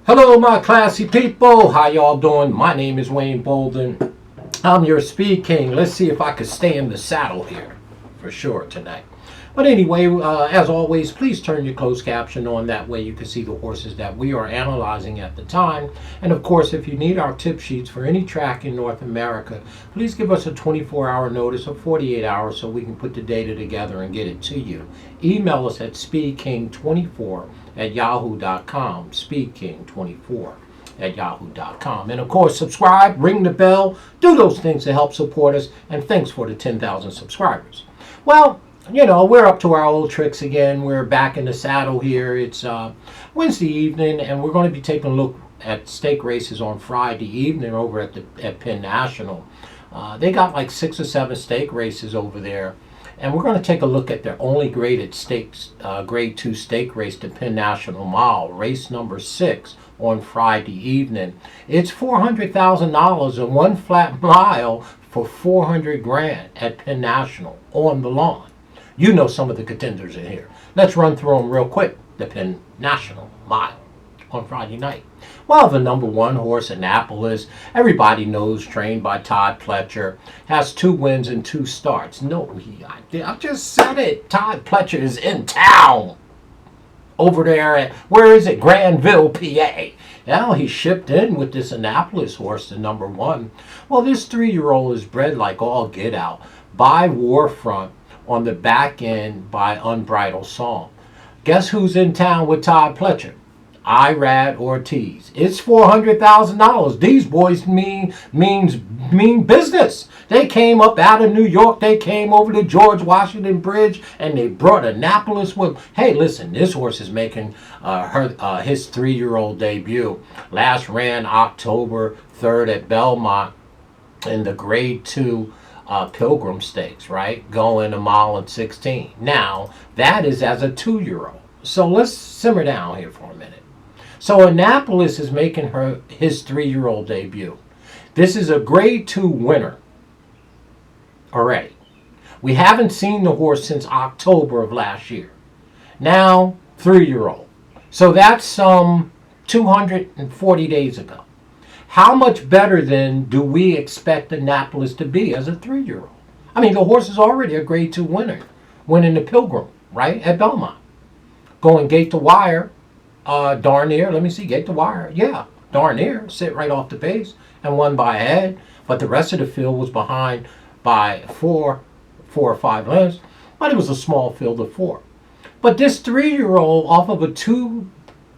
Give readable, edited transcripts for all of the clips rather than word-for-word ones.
Hello, my classy people. How y'all doing? My name is Wayne Bolden. I'm your Speed King. Let's see if I can stay in the saddle here for sure tonight. But anyway, as always, please turn your closed caption on. That way you can see the horses that we are analyzing at the time. And of course, if you need our tip sheets for any track in North America, please give us a 24-hour notice or 48 hours so we can put the data together and get it to you. Email us at speedking24@yahoo.com. speedking24@yahoo.com. And of course, subscribe, ring the bell, do those things to help support us. And thanks for the 10,000 subscribers. Well, you know, we're up to our old tricks again. We're back in the saddle here. It's Wednesday evening, and we're going to be taking a look at stake races on Friday evening over at Penn National. They got like 6 or 7 stake races over there, and we're going to take a look at their only graded stakes, grade 2 stake race, the Penn National Mile, race number 6 on Friday evening. It's $400,000 and one flat mile for $400,000 at Penn National on the lawn. You know some of the contenders in here. Let's run through them real quick. The Penn National Mile on Friday night. Well, the number 1 horse, Annapolis, everybody knows, trained by Todd Pletcher, has 2 wins and 2 starts. No, I just said it. Todd Pletcher is in town over there at, where is it? Granville, PA. Now he shipped in with this Annapolis horse, the number 1. Well, this 3-year-old is bred like all get out by Warfront, on the back end by Unbridled Song. Guess who's in town with Todd Pletcher? Irad Ortiz. It's $400,000. These boys mean business. They came up out of New York. They came over to George Washington Bridge, and they brought Annapolis with them. Hey, listen, this horse is making his 3-year-old debut. Last ran October 3rd at Belmont in the grade 2 Pilgrim Stakes, right? Going 1 mile and 16. Now, that is as a 2-year-old. So let's simmer down here for a minute. So Annapolis is making his 3-year-old debut. This is a grade 2 winner already. We haven't seen the horse since October of last year. Now, 3-year-old. So that's some 240 days ago. How much better then do we expect Annapolis to be as a 3-year-old? I mean, the horse is already a grade 2 winner, winning the Pilgrim, right, at Belmont. Going gate to wire, darn near, let me see, gate to wire, yeah, darn near, sit right off the pace and won by a head. But the rest of the field was behind by 4 or 5 lengths, but it was a small field of 4. But this 3-year-old off of a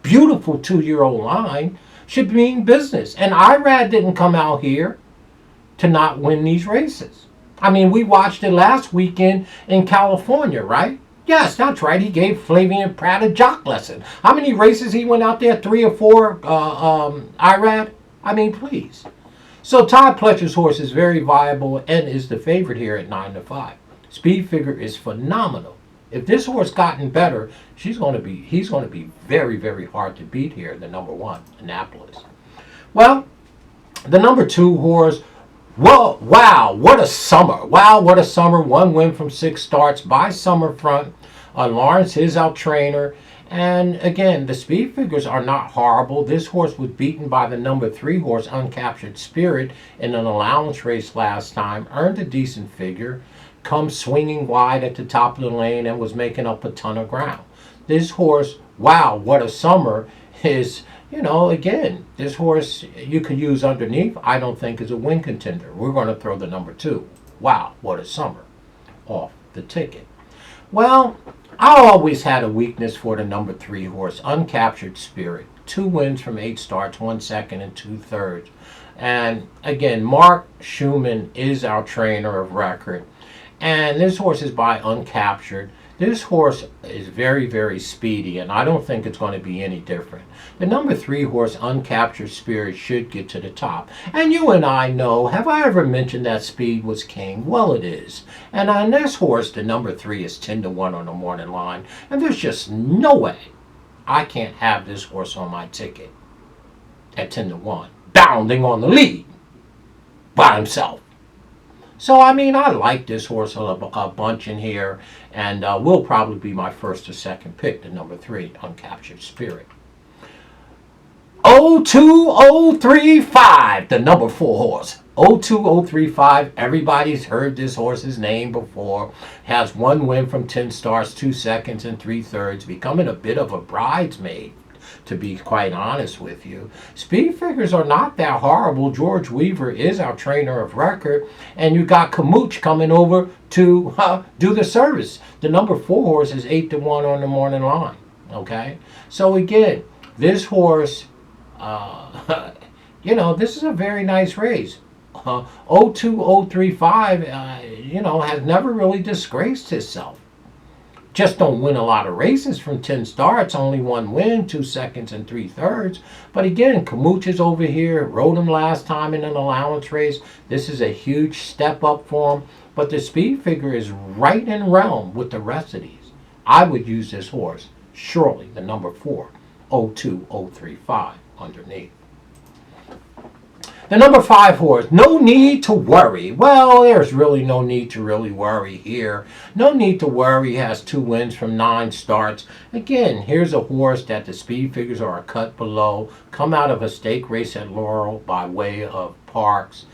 beautiful 2-year-old line should mean business. And Irad didn't come out here to not win these races. I mean, we watched it last weekend in California, right? Yes, that's right. He gave Flavian Pratt a jock lesson. How many races he went out there? 3 or 4, Irad? I mean, please. So Todd Pletcher's horse is very viable and is the favorite here at 9-5. Speed figure is phenomenal. If this horse gotten better, he's going to be very, very hard to beat here, the number 1, Annapolis. Well, the number 2 horse, well, wow, what a summer. Wow, what a summer. 1 win from 6 starts by Summerfront. Lawrence is our trainer. And again, the speed figures are not horrible. This horse was beaten by the number 3 horse, Uncaptured Spirit, in an allowance race last time. Earned a decent figure. Come swinging wide at the top of the lane and was making up a ton of ground. This horse, wow, what a summer, is, you know, again, this horse you could use underneath. I don't think is a win contender. We're going to throw the number 2. Wow, what a summer off the ticket. Well, I always had a weakness for the number 3 horse, Uncaptured Spirit. 2 wins from 8 starts, 1 second and 2 thirds. And again, Mark Schumann is our trainer of record. And this horse is by Uncaptured. This horse is very, very speedy, and I don't think it's going to be any different. The number 3 horse, Uncaptured Spirit, should get to the top. And you and I know, have I ever mentioned that speed was king? Well, it is. And on this horse, the number 3 is 10-1 on the morning line. And there's just no way I can't have this horse on my ticket at 10-1, bounding on the lead by himself. So, I mean, I like this horse a bunch in here, and will probably be my first or second pick, the number 3, Uncaptured Spirit. 02035, the number 4 horse. 02035, everybody's heard this horse's name before. Has 1 win from 10 starts, 2 seconds, and 3/3, becoming a bit of a bridesmaid, to be quite honest with you. Speed figures are not that horrible. George Weaver is our trainer of record, and you got Kamooch coming over to do the service. The number 4 horse is 8-1 on the morning line. Okay, so again, this horse, this is a very nice race. 02035, has never really disgraced itself. Just don't win a lot of races from 10 starts, only 1 win, 2 seconds, and 3/3. But again, Kamooch is over here, rode him last time in an allowance race. This is a huge step up for him, but the speed figure is right in realm with the rest of these. I would use this horse, surely the number 4, 02035 underneath. The number 5 horse, no need to worry. Well, there's really no need to really worry here. No need to worry, has 2 wins from 9 starts. Again, here's a horse that the speed figures are a cut below. Come out of a stake race at Laurel by way of Parks.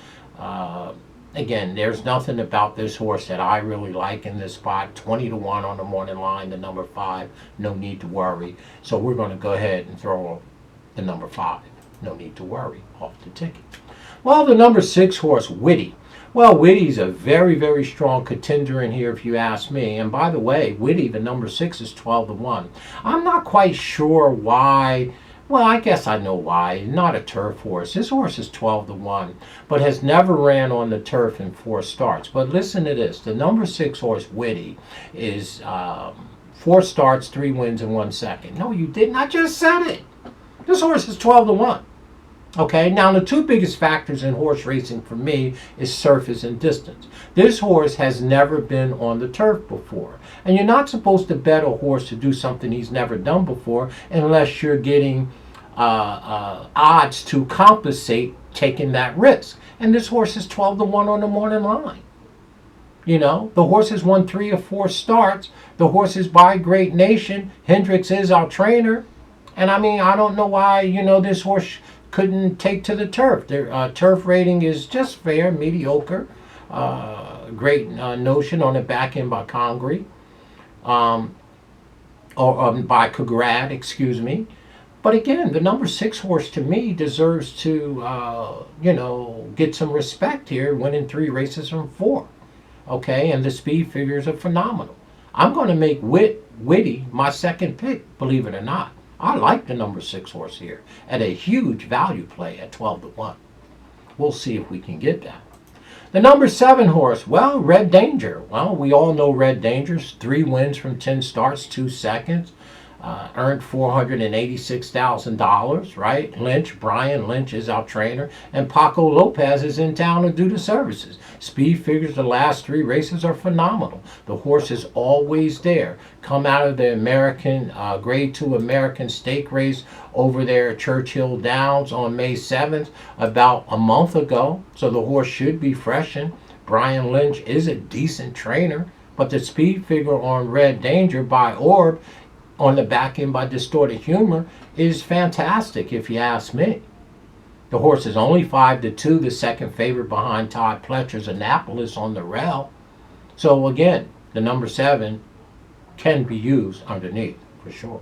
Again, there's nothing about this horse that I really like in this spot. 20-1 on the morning line, the number 5, no need to worry. So we're going to go ahead and throw the number 5, no need to worry, off the ticket. Well, the number 6 horse, Witty. Well, Witty's a very, very strong contender in here, if you ask me. And by the way, Witty, the number 6, is 12-1. I'm not quite sure why. Well, I guess I know why. Not a turf horse. This horse is 12-1, but has never ran on the turf in 4 starts. But listen to this. The number 6 horse, Witty, is 4 starts, 3 wins, and 1 second. No, you didn't. I just said it. This horse is 12-1. Okay, now the 2 biggest factors in horse racing for me is surface and distance. This horse has never been on the turf before. And you're not supposed to bet a horse to do something he's never done before unless you're getting odds to compensate taking that risk. And this horse is 12-1 on the morning line. The horse has won 3 or 4 starts. The horse is by Great Nation. Hendricks is our trainer. And I mean, I don't know why, this horse couldn't take to the turf. Their turf rating is just fair, mediocre. Great notion on the back end by Congreve, or by Kograd, excuse me. But again, the number 6 horse to me deserves to, get some respect here, winning 3 races from 4. Okay, and the speed figures are phenomenal. I'm going to make Witty my second pick, believe it or not. I like the number 6 horse here at a huge value play at 12-1. We'll see if we can get that. The number 7 horse, well, Red Danger. Well, we all know Red Danger's 3 wins from 10 starts, 2 seconds. Earned $486,000, right? Brian Lynch is our trainer, and Paco Lopez is in town to do the services. Speed figures the last 3 races are phenomenal. The horse is always there. Come out of the American Grade 2 American Stake race over there at Churchill Downs on May 7th, about a month ago. So the horse should be freshened. Brian Lynch is a decent trainer, but the speed figure on Red Danger by Orb on the back end by Distorted Humor is fantastic, if you ask me. The horse is only 5-2, the second favorite behind Todd Pletcher's Annapolis on the rail. So again, the number 7 can be used underneath for sure.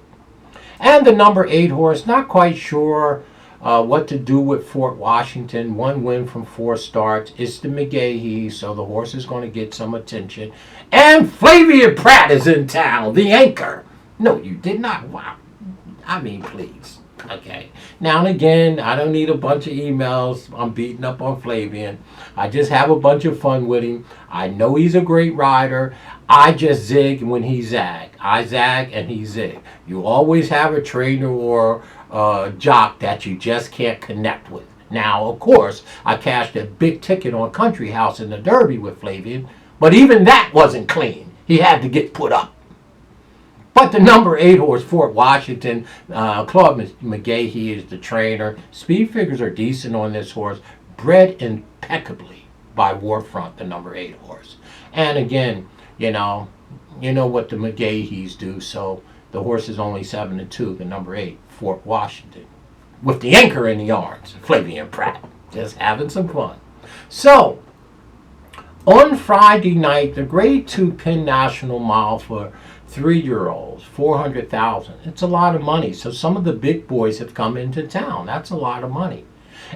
And the number 8 horse, not quite sure what to do with Fort Washington. 1 win from 4 starts. It's the McGahee, so the horse is going to get some attention. And Flavia Pratt is in town, the anchor. No, you did not. Wow. I mean, please. Okay. Now and again, I don't need a bunch of emails. I'm beating up on Flavian. I just have a bunch of fun with him. I know he's a great rider. I just zig when he zag. I zag and he zig. You always have a trainer or a jock that you just can't connect with. Now, of course, I cashed a big ticket on Country House in the Derby with Flavian, but even that wasn't clean. He had to get put up. But the number 8 horse, Fort Washington, Claude McGahee is the trainer. Speed figures are decent on this horse. Bred impeccably by Warfront, the number 8 horse. And again, you know what the McGahees do. So the horse is only 7-2, the number 8, Fort Washington. with the anchor in the arms, Flavian Pratt. Just having some fun. So, on Friday night, the Grade 2 Penn National Mile for 3-year-olds, 400,000. It's a lot of money. So some of the big boys have come into town. That's a lot of money.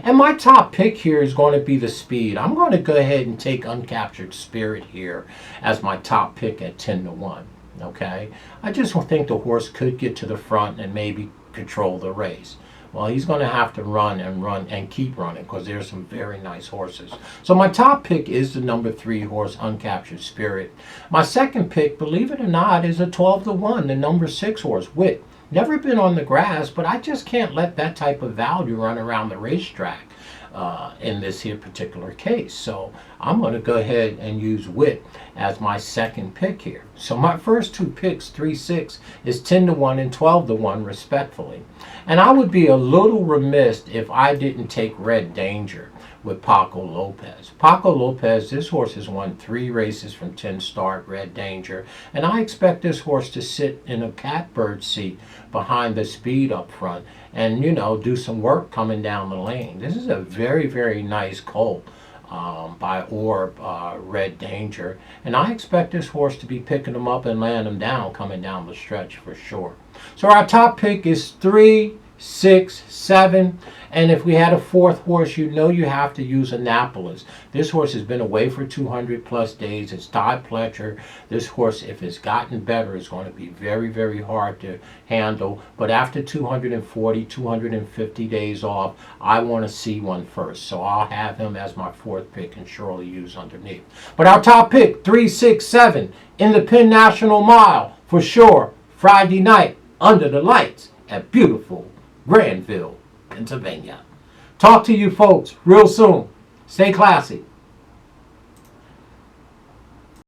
And my top pick here is going to be the speed. I'm going to go ahead and take Uncaptured Spirit here as my top pick at 10-1. Okay? I just think the horse could get to the front and maybe control the race. Well, he's going to have to run and keep running because there's some very nice horses. So my top pick is the number 3 horse, Uncaptured Spirit. My second pick, believe it or not, is a 12-1, the number 6 horse, Wit. Never been on the grass, but I just can't let that type of value run around the racetrack in this here particular case. So I'm going to go ahead and use Wit as my second pick here. So my first 2 picks, 3-6, is 10-1 and 12-1 respectfully. And I would be a little remiss if I didn't take Red Danger with Paco Lopez. Paco Lopez, this horse has won 3 races from 10 start, Red Danger, and I expect this horse to sit in a catbird seat behind the speed up front and, you know, do some work coming down the lane. This is a very, very nice colt by Orb, Red Danger, and I expect this horse to be picking them up and laying them down coming down the stretch for sure. So our top pick is 3, 6, 7, and if we had a 4th horse, you know you have to use Annapolis. This horse has been away for 200 plus days. It's Todd Pletcher. This horse, if it's gotten better, is going to be very, very hard to handle. But after 240, 250 days off, I want to see one first. So I'll have him as my 4th pick and surely use underneath. But our top pick, 3, 6, 7, in the Penn National Mile, for sure, Friday night, under the lights at beautiful Granville, Pennsylvania. Talk to you folks real soon. Stay classy.